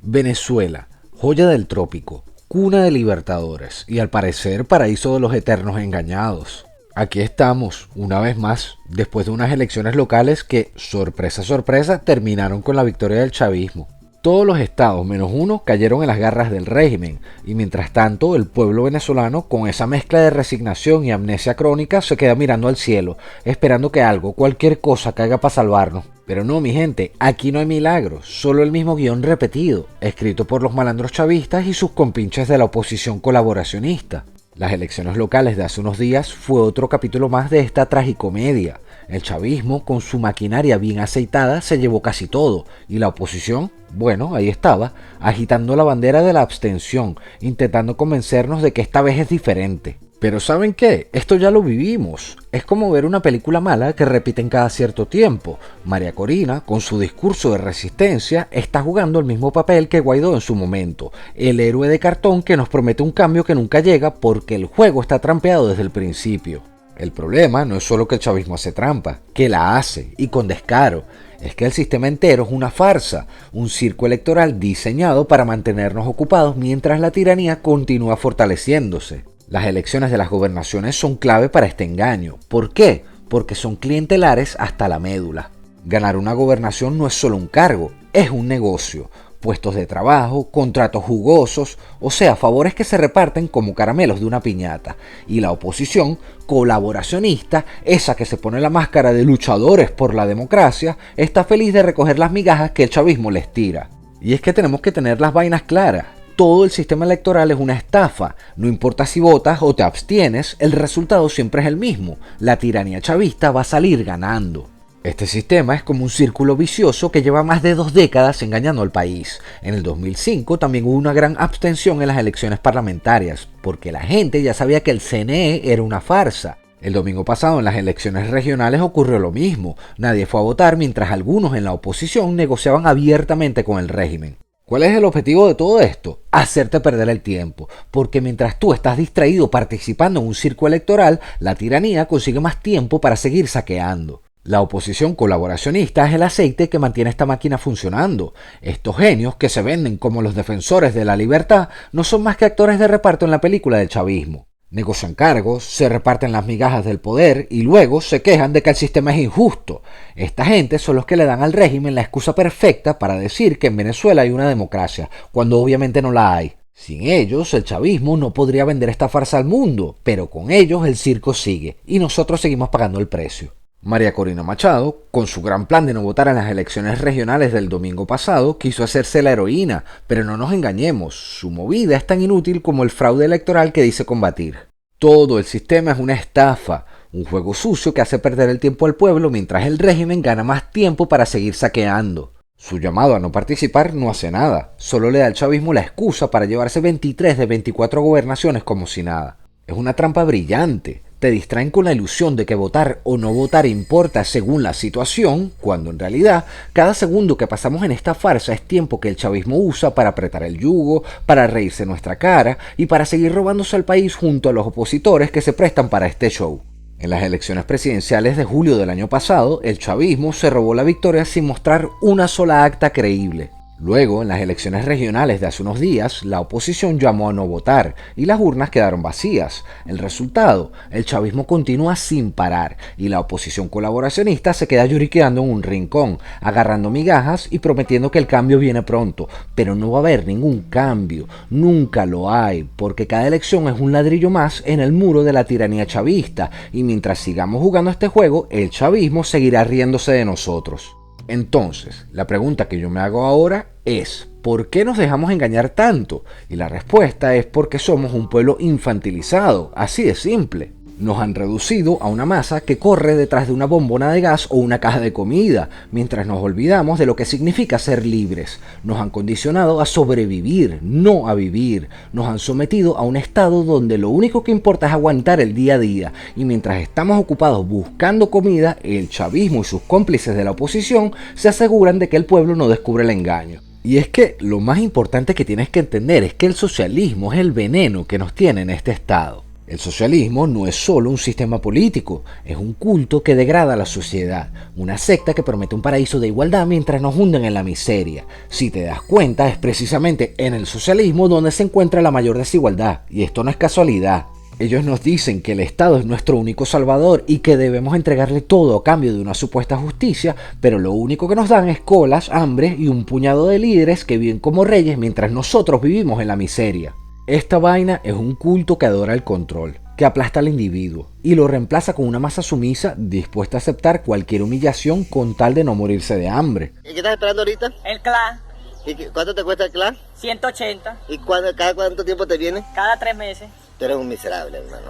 Venezuela, joya del trópico, cuna de libertadores y al parecer paraíso de los eternos engañados. Aquí estamos, una vez más, después de unas elecciones locales que, sorpresa, sorpresa, terminaron con la victoria del chavismo. Todos los estados, menos uno, cayeron en las garras del régimen, y mientras tanto el pueblo venezolano, con esa mezcla de resignación y amnesia crónica, se queda mirando al cielo, esperando que algo, cualquier cosa, caiga para salvarnos. Pero no, mi gente, aquí no hay milagros, solo el mismo guión repetido, escrito por los malandros chavistas y sus compinches de la oposición colaboracionista. Las elecciones locales de hace unos días fue otro capítulo más de esta tragicomedia. El chavismo, con su maquinaria bien aceitada, se llevó casi todo, y la oposición, bueno, ahí estaba, agitando la bandera de la abstención, intentando convencernos de que esta vez es diferente. Pero ¿saben qué? Esto ya lo vivimos. Es como ver una película mala que repiten cada cierto tiempo. María Corina, con su discurso de resistencia, está jugando el mismo papel que Guaidó en su momento. El héroe de cartón que nos promete un cambio que nunca llega porque el juego está trampeado desde el principio. El problema no es solo que el chavismo hace trampa, que la hace, y con descaro. Es que el sistema entero es una farsa, un circo electoral diseñado para mantenernos ocupados mientras la tiranía continúa fortaleciéndose. Las elecciones de las gobernaciones son clave para este engaño. ¿Por qué? Porque son clientelares hasta la médula. Ganar una gobernación no es solo un cargo, es un negocio. Puestos de trabajo, contratos jugosos, o sea, favores que se reparten como caramelos de una piñata. Y la oposición, colaboracionista, esa que se pone la máscara de luchadores por la democracia, está feliz de recoger las migajas que el chavismo les tira. Y es que tenemos que tener las vainas claras. Todo el sistema electoral es una estafa. No importa si votas o te abstienes, el resultado siempre es el mismo. La tiranía chavista va a salir ganando. Este sistema es como un círculo vicioso que lleva más de 2 décadas engañando al país. En el 2005 también hubo una gran abstención en las elecciones parlamentarias, porque la gente ya sabía que el CNE era una farsa. El domingo pasado en las elecciones regionales ocurrió lo mismo. Nadie fue a votar mientras algunos en la oposición negociaban abiertamente con el régimen. ¿Cuál es el objetivo de todo esto? Hacerte perder el tiempo, porque mientras tú estás distraído participando en un circo electoral, la tiranía consigue más tiempo para seguir saqueando. La oposición colaboracionista es el aceite que mantiene esta máquina funcionando. Estos genios que se venden como los defensores de la libertad no son más que actores de reparto en la película del chavismo. Negocian cargos, se reparten las migajas del poder y luego se quejan de que el sistema es injusto. Esta gente son los que le dan al régimen la excusa perfecta para decir que en Venezuela hay una democracia, cuando obviamente no la hay. Sin ellos, el chavismo no podría vender esta farsa al mundo, pero con ellos el circo sigue y nosotros seguimos pagando el precio. María Corina Machado, con su gran plan de no votar en las elecciones regionales del domingo pasado, quiso hacerse la heroína, pero no nos engañemos, su movida es tan inútil como el fraude electoral que dice combatir. Todo el sistema es una estafa, un juego sucio que hace perder el tiempo al pueblo mientras el régimen gana más tiempo para seguir saqueando. Su llamado a no participar no hace nada, solo le da al chavismo la excusa para llevarse 23 de 24 gobernaciones como si nada. Es una trampa brillante. Te distraen con la ilusión de que votar o no votar importa según la situación, cuando en realidad cada segundo que pasamos en esta farsa es tiempo que el chavismo usa para apretar el yugo, para reírse en nuestra cara y para seguir robándose al país junto a los opositores que se prestan para este show. En las elecciones presidenciales de julio del año pasado, el chavismo se robó la victoria sin mostrar una sola acta creíble. Luego, en las elecciones regionales de hace unos días, la oposición llamó a no votar y las urnas quedaron vacías. El resultado, el chavismo continúa sin parar y la oposición colaboracionista se queda lloriqueando en un rincón, agarrando migajas y prometiendo que el cambio viene pronto. Pero no va a haber ningún cambio, nunca lo hay, porque cada elección es un ladrillo más en el muro de la tiranía chavista y mientras sigamos jugando este juego, el chavismo seguirá riéndose de nosotros. Entonces, la pregunta que yo me hago ahora es, ¿por qué nos dejamos engañar tanto? Y la respuesta es porque somos un pueblo infantilizado, así de simple. Nos han reducido a una masa que corre detrás de una bombona de gas o una caja de comida, mientras nos olvidamos de lo que significa ser libres. Nos han condicionado a sobrevivir, no a vivir. Nos han sometido a un estado donde lo único que importa es aguantar el día a día. Y mientras estamos ocupados buscando comida, el chavismo y sus cómplices de la oposición se aseguran de que el pueblo no descubre el engaño. Y es que lo más importante que tienes que entender es que el socialismo es el veneno que nos tiene en este estado. El socialismo no es solo un sistema político, es un culto que degrada a la sociedad, una secta que promete un paraíso de igualdad mientras nos hunden en la miseria. Si te das cuenta, es precisamente en el socialismo donde se encuentra la mayor desigualdad, y esto no es casualidad. Ellos nos dicen que el Estado es nuestro único salvador y que debemos entregarle todo a cambio de una supuesta justicia, pero lo único que nos dan es colas, hambre y un puñado de líderes que viven como reyes mientras nosotros vivimos en la miseria. Esta vaina es un culto que adora el control, que aplasta al individuo y lo reemplaza con una masa sumisa dispuesta a aceptar cualquier humillación con tal de no morirse de hambre. ¿Y qué estás esperando ahorita? El clan, ¿Y cuánto te cuesta el clan? 180, ¿Y cada cuánto tiempo te viene? cada 3 meses. Tú eres un miserable, hermano.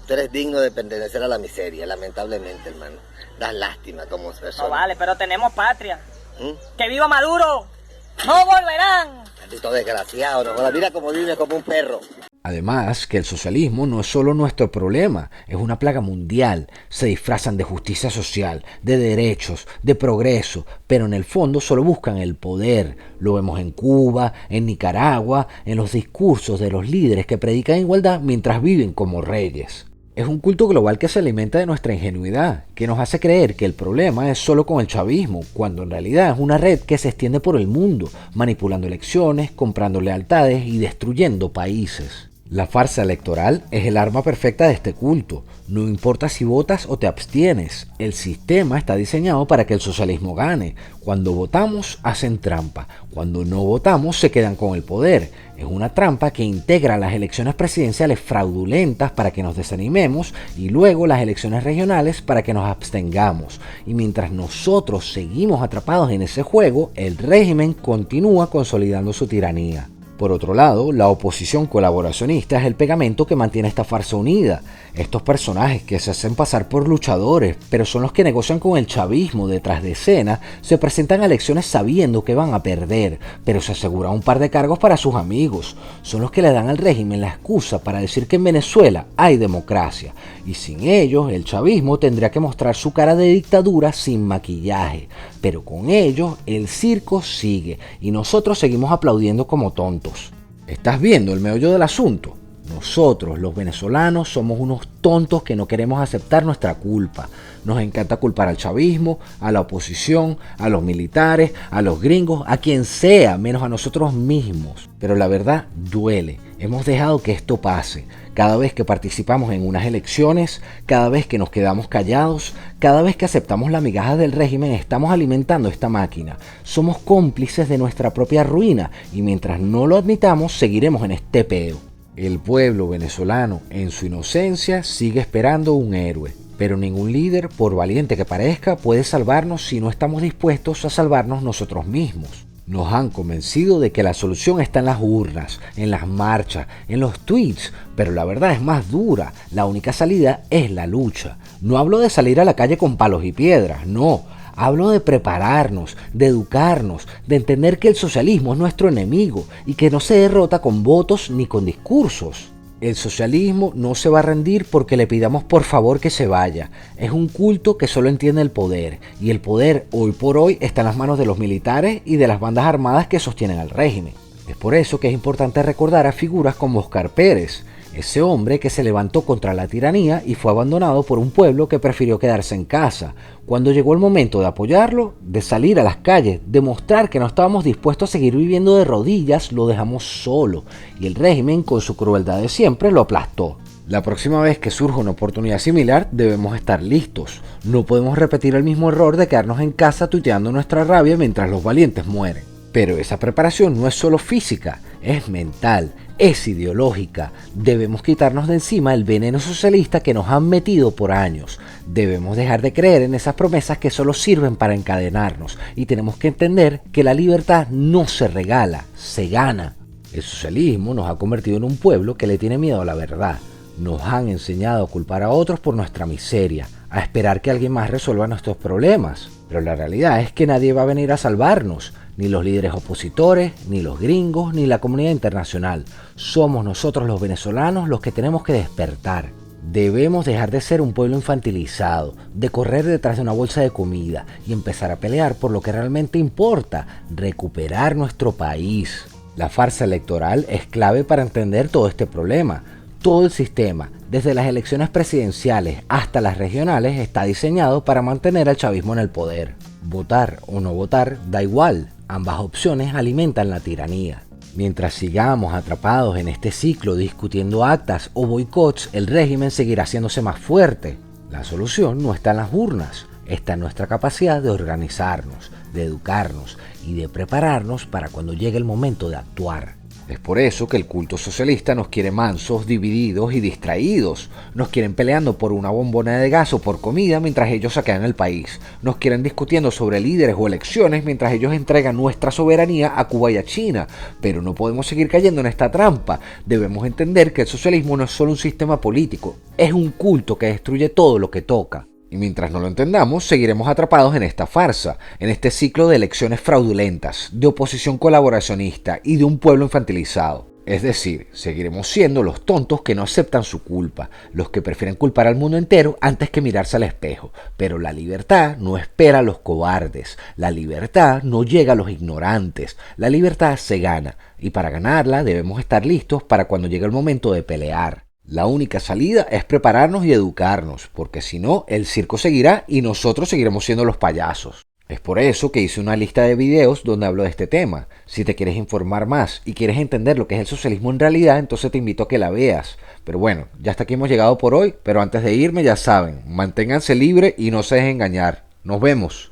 Tú eres digno de pertenecer a la miseria, lamentablemente, hermano. Das lástima como persona. No vale, pero tenemos patria. ¿Mm? ¡Que viva Maduro! ¡No volverán! Maldito desgraciado, no jodas, mira cómo vive como un perro. Además, que el socialismo no es solo nuestro problema, es una plaga mundial. Se disfrazan de justicia social, de derechos, de progreso, pero en el fondo solo buscan el poder. Lo vemos en Cuba, en Nicaragua, en los discursos de los líderes que predican igualdad mientras viven como reyes. Es un culto global que se alimenta de nuestra ingenuidad, que nos hace creer que el problema es solo con el chavismo, cuando en realidad es una red que se extiende por el mundo, manipulando elecciones, comprando lealtades y destruyendo países. La farsa electoral es el arma perfecta de este culto. No importa si votas o te abstienes, el sistema está diseñado para que el socialismo gane. Cuando votamos, hacen trampa. Cuando no votamos, se quedan con el poder. Es una trampa que integra las elecciones presidenciales fraudulentas para que nos desanimemos y luego las elecciones regionales para que nos abstengamos. Y mientras nosotros seguimos atrapados en ese juego, el régimen continúa consolidando su tiranía. Por otro lado, la oposición colaboracionista es el pegamento que mantiene esta farsa unida. Estos personajes que se hacen pasar por luchadores, pero son los que negocian con el chavismo detrás de escena, se presentan a elecciones sabiendo que van a perder, pero se aseguran un par de cargos para sus amigos. Son los que le dan al régimen la excusa para decir que en Venezuela hay democracia, y sin ellos el chavismo tendría que mostrar su cara de dictadura sin maquillaje. Pero con ellos el circo sigue, y nosotros seguimos aplaudiendo como tontos. ¿Estás viendo el meollo del asunto? Nosotros, los venezolanos, somos unos tontos que no queremos aceptar nuestra culpa. Nos encanta culpar al chavismo, a la oposición, a los militares, a los gringos, a quien sea, menos a nosotros mismos. Pero la verdad duele. Hemos dejado que esto pase. Cada vez que participamos en unas elecciones, cada vez que nos quedamos callados, cada vez que aceptamos la migaja del régimen, estamos alimentando esta máquina. Somos cómplices de nuestra propia ruina y mientras no lo admitamos, seguiremos en este peo. El pueblo venezolano, en su inocencia, sigue esperando un héroe. Pero ningún líder, por valiente que parezca, puede salvarnos si no estamos dispuestos a salvarnos nosotros mismos. Nos han convencido de que la solución está en las urnas, en las marchas, en los tweets, pero la verdad es más dura. La única salida es la lucha. No hablo de salir a la calle con palos y piedras, no. Hablo de prepararnos, de educarnos, de entender que el socialismo es nuestro enemigo y que no se derrota con votos ni con discursos. El socialismo no se va a rendir porque le pidamos por favor que se vaya. Es un culto que solo entiende el poder, y el poder hoy por hoy está en las manos de los militares y de las bandas armadas que sostienen al régimen. Es por eso que es importante recordar a figuras como Óscar Pérez, ese hombre que se levantó contra la tiranía y fue abandonado por un pueblo que prefirió quedarse en casa. Cuando llegó el momento de apoyarlo, de salir a las calles, de mostrar que no estábamos dispuestos a seguir viviendo de rodillas, lo dejamos solo y el régimen, con su crueldad de siempre, lo aplastó. La próxima vez que surja una oportunidad similar, debemos estar listos. No podemos repetir el mismo error de quedarnos en casa tuiteando nuestra rabia mientras los valientes mueren. Pero esa preparación no es solo física, es mental, es ideológica. Debemos quitarnos de encima el veneno socialista que nos han metido por años. Debemos dejar de creer en esas promesas que solo sirven para encadenarnos. Y tenemos que entender que la libertad no se regala, se gana. El socialismo nos ha convertido en un pueblo que le tiene miedo a la verdad. Nos han enseñado a culpar a otros por nuestra miseria, a esperar que alguien más resuelva nuestros problemas. Pero la realidad es que nadie va a venir a salvarnos. Ni los líderes opositores, ni los gringos, ni la comunidad internacional. Somos nosotros los venezolanos los que tenemos que despertar. Debemos dejar de ser un pueblo infantilizado, de correr detrás de una bolsa de comida y empezar a pelear por lo que realmente importa, recuperar nuestro país. La farsa electoral es clave para entender todo este problema. Todo el sistema, desde las elecciones presidenciales hasta las regionales, está diseñado para mantener al chavismo en el poder. Votar o no votar da igual, ambas opciones alimentan la tiranía. Mientras sigamos atrapados en este ciclo discutiendo actas o boicots, el régimen seguirá haciéndose más fuerte. La solución no está en las urnas, está en nuestra capacidad de organizarnos, de educarnos y de prepararnos para cuando llegue el momento de actuar. Es por eso que el culto socialista nos quiere mansos, divididos y distraídos. Nos quieren peleando por una bombona de gas o por comida mientras ellos saquean el país. Nos quieren discutiendo sobre líderes o elecciones mientras ellos entregan nuestra soberanía a Cuba y a China. Pero no podemos seguir cayendo en esta trampa. Debemos entender que el socialismo no es solo un sistema político, es un culto que destruye todo lo que toca. Y mientras no lo entendamos, seguiremos atrapados en esta farsa, en este ciclo de elecciones fraudulentas, de oposición colaboracionista y de un pueblo infantilizado. Es decir, seguiremos siendo los tontos que no aceptan su culpa, los que prefieren culpar al mundo entero antes que mirarse al espejo. Pero la libertad no espera a los cobardes, la libertad no llega a los ignorantes, la libertad se gana, y para ganarla debemos estar listos para cuando llegue el momento de pelear. La única salida es prepararnos y educarnos, porque si no, el circo seguirá y nosotros seguiremos siendo los payasos. Es por eso que hice una lista de videos donde hablo de este tema. Si te quieres informar más y quieres entender lo que es el socialismo en realidad, entonces te invito a que la veas. Pero bueno, ya hasta aquí hemos llegado por hoy, pero antes de irme ya saben, manténganse libres y no se dejen engañar. Nos vemos.